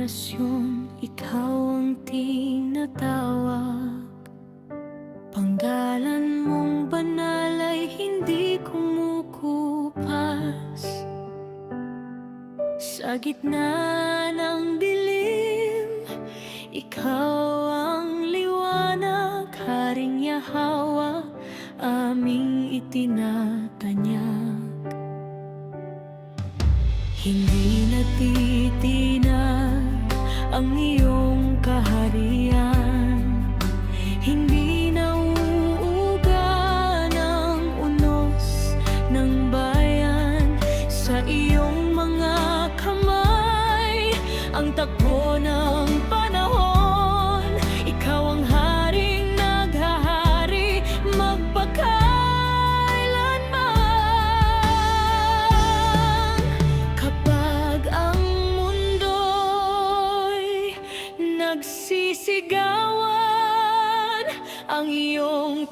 henerasyon, ikaw ang tinatawag. Panggalan mong banal ay hindi kumukupas. Sa gitna ng dilim, ikaw ang liwanag, Haring Yahweh, aming itinatanyag. Hindi natitinag ang iyong kaharian, hindi nauuga ng unos ng bayan. Sa iyong mga kamay ang takbo ng panahon. Ikaw ang haring naghahari magpakailanman. Kapag ang mundo'y nagsisigawan, ang iyong